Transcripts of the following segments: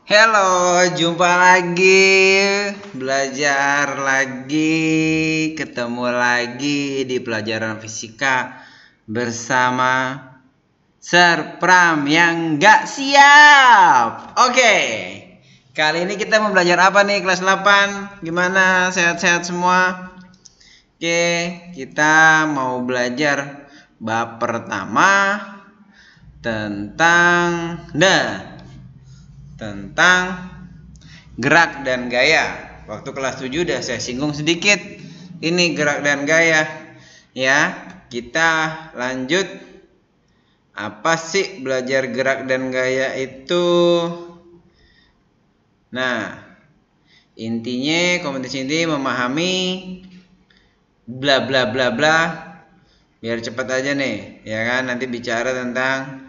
Halo, jumpa lagi, belajar lagi, ketemu lagi di pelajaran fisika bersama Sir Pram yang gak siap. Oke, kali ini kita mau belajar apa nih kelas 8? Gimana, sehat-sehat semua? Oke, kita mau belajar bab pertama tentang gerak dan gaya. Waktu kelas 7 udah saya singgung sedikit. Ini gerak dan gaya. Ya, kita lanjut. Apa sih belajar gerak dan gaya itu? Nah, intinya kompetisi ini memahami bla bla bla bla. Biar cepat aja nih, ya kan? Nanti bicara tentang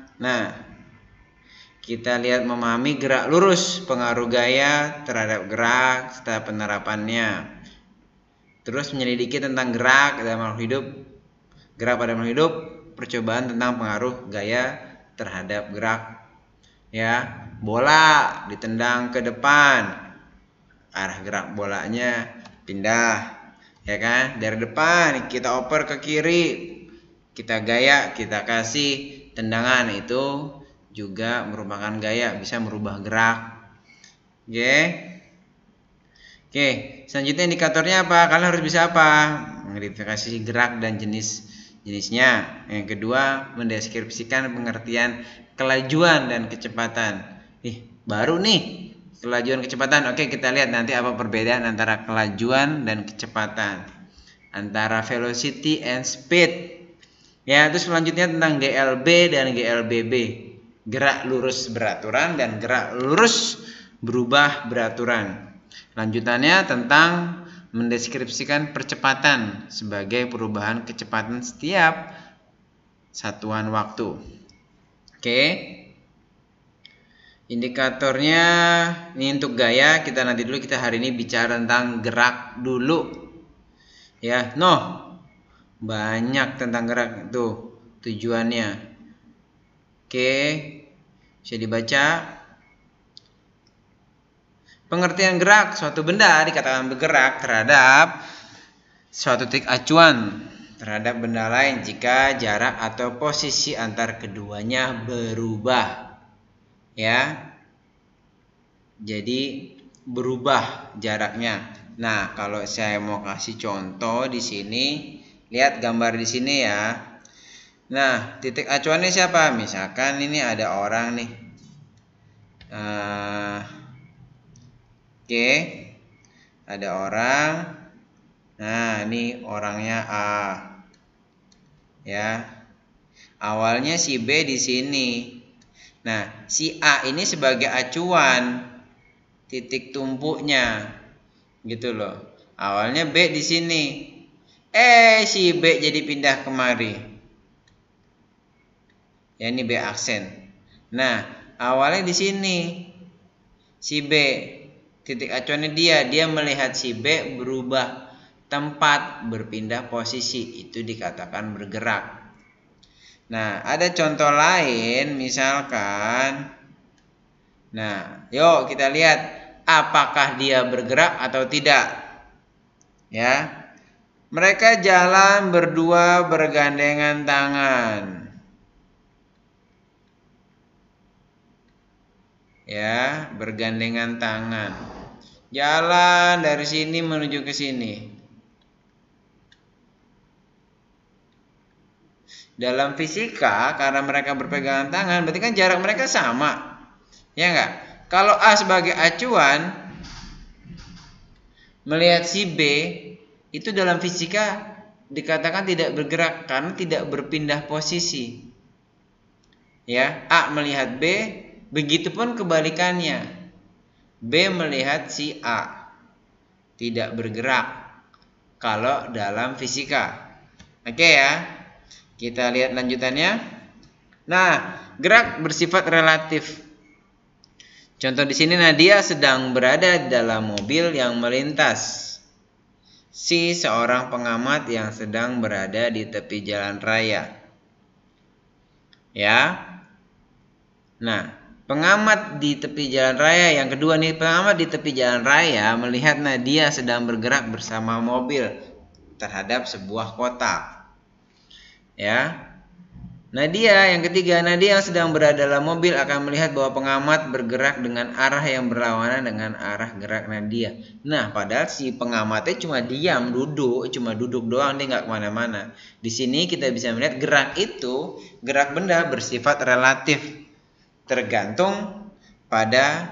kita lihat memahami gerak lurus, pengaruh gaya terhadap gerak serta penerapannya. Terus menyelidiki tentang gerak dalam makhluk hidup, gerak pada makhluk hidup, percobaan tentang pengaruh gaya terhadap gerak. Ya, bola ditendang ke depan, arah gerak bolanya pindah, ya kan? Dari depan kita oper ke kiri, kita gaya, kita kasih tendangan, itu juga merupakan gaya, bisa merubah gerak. Oke, selanjutnya indikatornya apa? Kalian harus bisa apa? Mengidentifikasi gerak dan jenisnya. Yang kedua, mendeskripsikan pengertian kelajuan dan kecepatan. Baru nih kelajuan kecepatan. Oke, kita lihat nanti apa perbedaan antara kelajuan dan kecepatan, antara velocity and speed. Ya, terus selanjutnya tentang GLB dan GLBB. Gerak lurus beraturan dan gerak lurus berubah beraturan. Lanjutannya tentang mendeskripsikan percepatan sebagai perubahan kecepatan setiap satuan waktu. Oke. Indikatornya ini untuk gaya, kita nanti dulu, kita hari ini bicara tentang gerak dulu. Ya, banyak tentang gerak itu tujuannya. Oke, bisa dibaca. Pengertian gerak, suatu benda dikatakan bergerak terhadap suatu titik acuan terhadap benda lain jika jarak atau posisi antar keduanya berubah. Ya. Jadi berubah jaraknya. Nah, kalau saya mau kasih contoh di sini, lihat gambar di sini ya. Nah, titik acuannya siapa? Misalkan ini ada orang nih. Oke, ada orang. Nah, ini orangnya A. Ya, awalnya si B di sini. Nah, si A ini sebagai acuan titik tumpunya, gitu loh. Awalnya B di sini. Si B jadi pindah kemari. Ya, ini B aksen. Nah, awalnya di sini si B, titik acuannya dia melihat si B berubah tempat, berpindah posisi, itu dikatakan bergerak. Nah, ada contoh lain, misalkan. Nah, yuk kita lihat apakah dia bergerak atau tidak. Ya. Mereka jalan berdua bergandengan tangan. Ya, bergandengan tangan. Jalan dari sini menuju ke sini. Dalam fisika, karena mereka berpegangan tangan, berarti kan jarak mereka sama. Ya enggak? Kalau A sebagai acuan melihat si B, itu dalam fisika dikatakan tidak bergerak karena tidak berpindah posisi. Ya, A melihat B, begitupun kebalikannya. B melihat si A, tidak bergerak kalau dalam fisika. Oke ya. Kita lihat lanjutannya. Nah, gerak bersifat relatif. Contoh di sini, Nadia sedang berada dalam mobil yang melintas. Si seorang pengamat yang sedang berada di tepi jalan raya. Ya. Nah, Pengamat di tepi jalan raya, yang kedua nih, pengamat di tepi jalan raya melihat Nadia sedang bergerak bersama mobil terhadap sebuah kota. Ya. Nadia, yang ketiga, Nadia yang sedang berada dalam mobil akan melihat bahwa pengamat bergerak dengan arah yang berlawanan dengan arah gerak Nadia. Nah, padahal si pengamatnya cuma diam, cuma duduk doang, dia nggak kemana-mana. Di sini kita bisa melihat gerak benda bersifat relatif, tergantung pada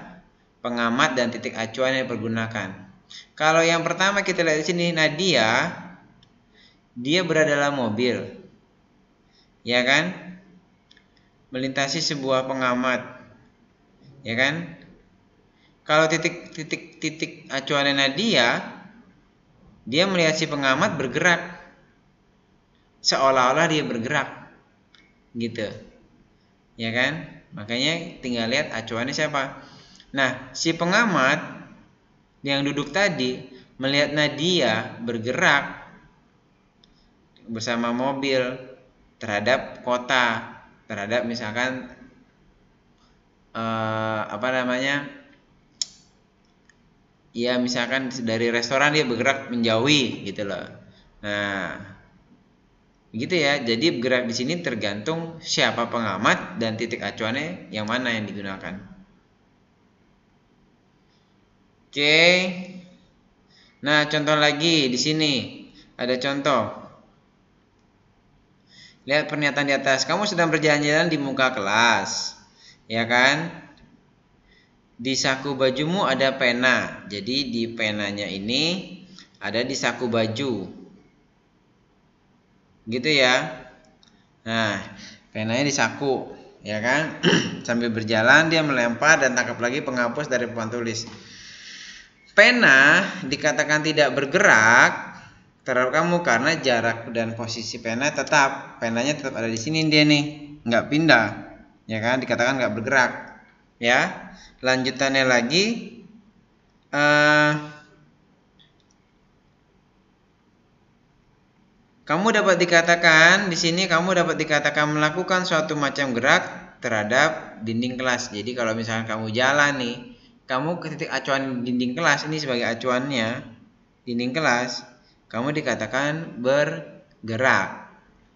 pengamat dan titik acuan yang dipergunakan. Kalau yang pertama kita lihat di sini, Nadia, dia berada dalam mobil. Ya kan, melintasi sebuah pengamat, ya kan. Kalau titik acuannya Nadia, dia melihat si pengamat bergerak, seolah-olah dia bergerak, gitu, ya kan. Makanya tinggal lihat acuannya siapa. Nah, si pengamat yang duduk tadi melihat Nadia bergerak bersama mobil terhadap kota, terhadap misalkan ya misalkan dari restoran dia bergerak menjauhi gitu loh. Nah, gitu ya. Jadi bergerak di sini tergantung siapa pengamat dan titik acuannya yang mana yang digunakan. Oke. Nah, contoh lagi di sini ada contoh. Lihat pernyataan di atas. Kamu sedang berjalan-jalan di muka kelas, ya kan? Di saku bajumu ada pena. Jadi di penanya ini ada di saku baju, gitu ya. Nah, penanya di saku, ya kan? Sambil berjalan dia melempar dan tangkap lagi penghapus dari papan tulis. Pena dikatakan tidak bergerak terhadap kamu karena jarak dan posisi penanya tetap ada di sini, dia nih nggak pindah, ya kan, dikatakan nggak bergerak, ya. Lanjutannya lagi, kamu dapat dikatakan di sini melakukan suatu macam gerak terhadap dinding kelas. Jadi kalau misalkan kamu jalan nih, kamu ke titik acuan dinding kelas, ini sebagai acuannya dinding kelas, kamu dikatakan bergerak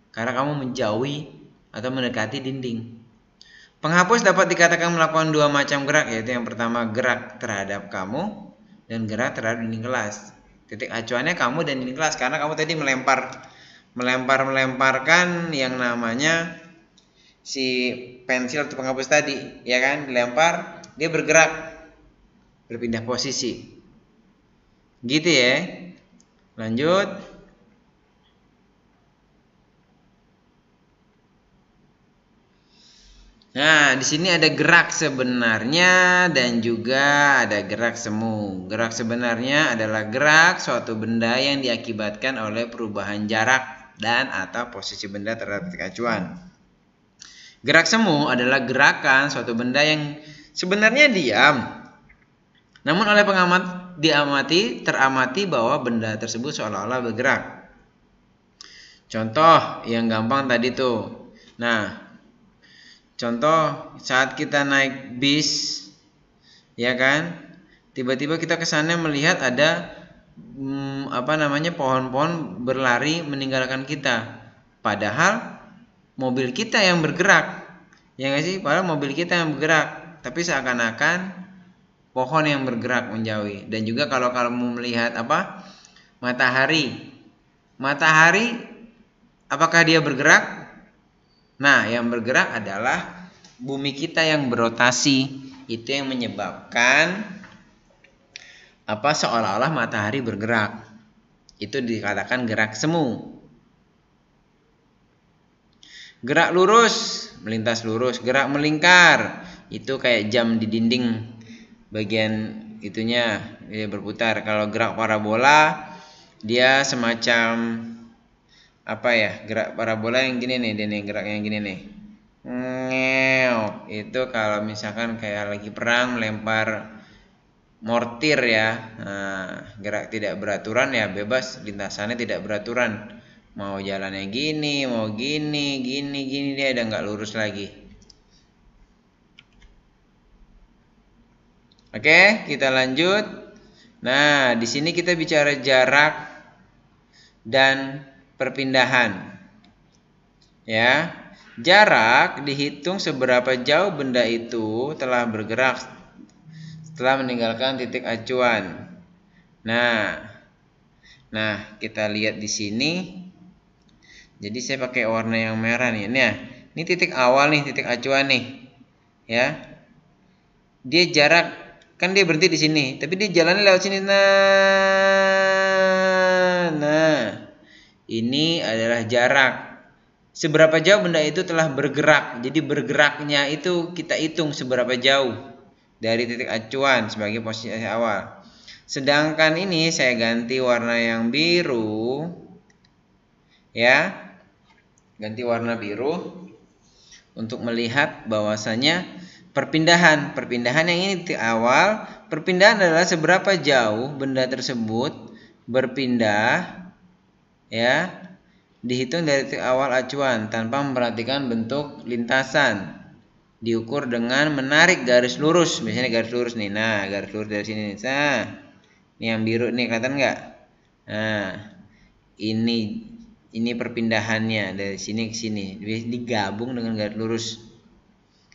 karena kamu menjauhi atau mendekati dinding. Penghapus dapat dikatakan melakukan dua macam gerak, yaitu yang pertama gerak terhadap kamu dan gerak terhadap dinding kelas. Titik acuannya kamu dan dinding kelas karena kamu tadi melemparkan yang namanya si pensil atau penghapus tadi, ya kan, dilempar, dia bergerak, berpindah posisi, gitu ya. Lanjut. Nah, di sini ada gerak sebenarnya dan juga ada gerak semu. Gerak sebenarnya adalah gerak suatu benda yang diakibatkan oleh perubahan jarak dan atau posisi benda terhadap titik acuan. Gerak semu adalah gerakan suatu benda yang sebenarnya diam, namun oleh pengamat teramati bahwa benda tersebut seolah-olah bergerak. Contoh yang gampang tadi tuh. Nah, contoh saat kita naik bis, ya kan, tiba-tiba kita kesannya melihat ada pohon-pohon berlari meninggalkan kita, padahal mobil kita yang bergerak, ya nggak sih? Padahal mobil kita yang bergerak, tapi seakan-akan pohon yang bergerak menjauhi. Dan juga kalau kamu melihat matahari, apakah dia bergerak? Nah, yang bergerak adalah bumi kita yang berotasi. Itu yang menyebabkan seolah-olah matahari bergerak. Itu dikatakan gerak semu. Gerak lurus, melintas lurus. Gerak melingkar, itu kayak jam di dinding, bagian itunya dia berputar. Kalau gerak parabola, dia semacam gerak parabola yang gini nih, dia nih geraknya yang gini nih. Itu kalau misalkan kayak lagi perang melempar mortir ya. Nah, gerak tidak beraturan ya, bebas, lintasannya tidak beraturan. Mau jalannya gini, mau gini, dia udah nggak lurus lagi. Oke, kita lanjut. Nah, di sini kita bicara jarak dan perpindahan. Ya, jarak dihitung seberapa jauh benda itu telah bergerak setelah meninggalkan titik acuan. Nah, kita lihat di sini. Jadi saya pakai warna yang merah nih. Nah, ini titik awal nih, titik acuan nih. Ya. Dia jarak, kan dia berhenti di sini, tapi dia jalannya lewat sini. Nah, ini adalah jarak. Seberapa jauh benda itu telah bergerak. Jadi bergeraknya itu kita hitung seberapa jauh dari titik acuan sebagai posisi awal. Sedangkan ini saya ganti warna yang biru. Ya. Ganti warna biru untuk melihat bahwasanya perpindahan yang ini titik awal. Perpindahan adalah seberapa jauh benda tersebut berpindah, ya, dihitung dari titik awal acuan tanpa memperhatikan bentuk lintasan. Diukur dengan menarik garis lurus, misalnya garis lurus nih. Nah, garis lurus dari sini nih. Nah, ini yang biru nih, kelihatan nggak? Nah, ini perpindahannya dari sini ke sini, digabung dengan garis lurus.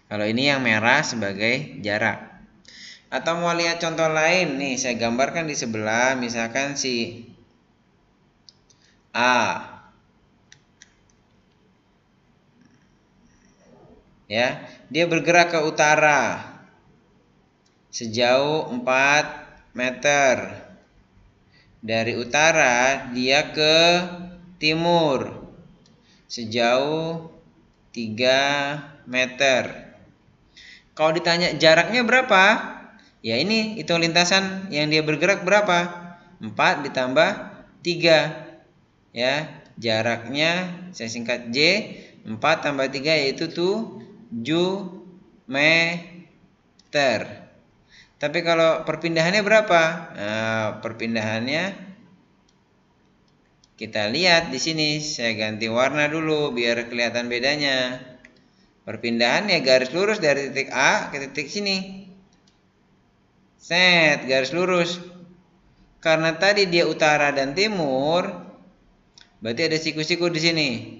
Kalau ini yang merah sebagai jarak. Atau mau lihat contoh lain nih, saya gambarkan di sebelah, misalkan si A. Ya, dia bergerak ke utara sejauh 4 meter. Dari utara dia ke timur sejauh 3 meter. Kalau ditanya jaraknya berapa? Ya ini hitung lintasan yang dia bergerak berapa? 4 ditambah 3. Ya, jaraknya saya singkat J. 4 tambah 3 yaitu 7 meter. Tapi kalau perpindahannya berapa? Nah, perpindahannya kita lihat di sini. Saya ganti warna dulu biar kelihatan bedanya. Perpindahannya garis lurus dari titik A ke titik sini. Set, garis lurus. Karena tadi dia utara dan timur, berarti ada siku-siku di sini.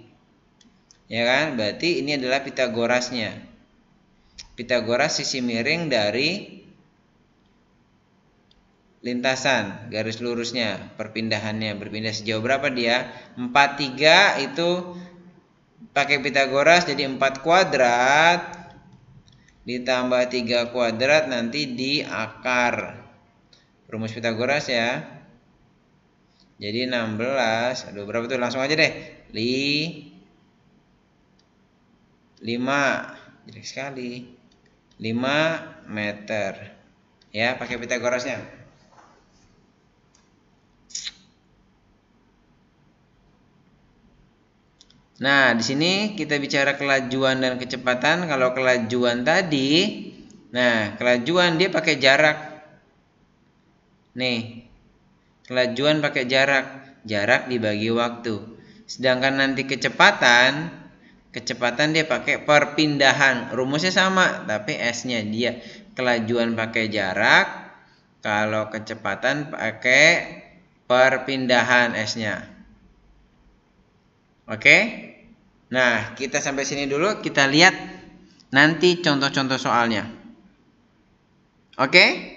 Ya kan? Berarti ini adalah Pitagorasnya. Pitagoras sisi miring dari lintasan garis lurusnya, perpindahannya berpindah sejauh berapa dia? 43 itu pakai Pitagoras jadi 4 kuadrat ditambah 3 kuadrat nanti di akar. Rumus Pitagoras ya. Jadi 16. Aduh, berapa tuh? Langsung aja deh. 5. Jelek sekali. 5 meter. Ya, pakai Pitagorasnya. Nah, di sini kita bicara kelajuan dan kecepatan. Kalau kelajuan tadi, nah, kelajuan dia pakai jarak. Nih, kelajuan pakai jarak dibagi waktu. Sedangkan nanti kecepatan dia pakai perpindahan. Rumusnya sama, tapi S-nya dia kelajuan pakai jarak, kalau kecepatan pakai perpindahan S-nya. Oke? Nah, kita sampai sini dulu, kita lihat nanti contoh-contoh soalnya. Oke?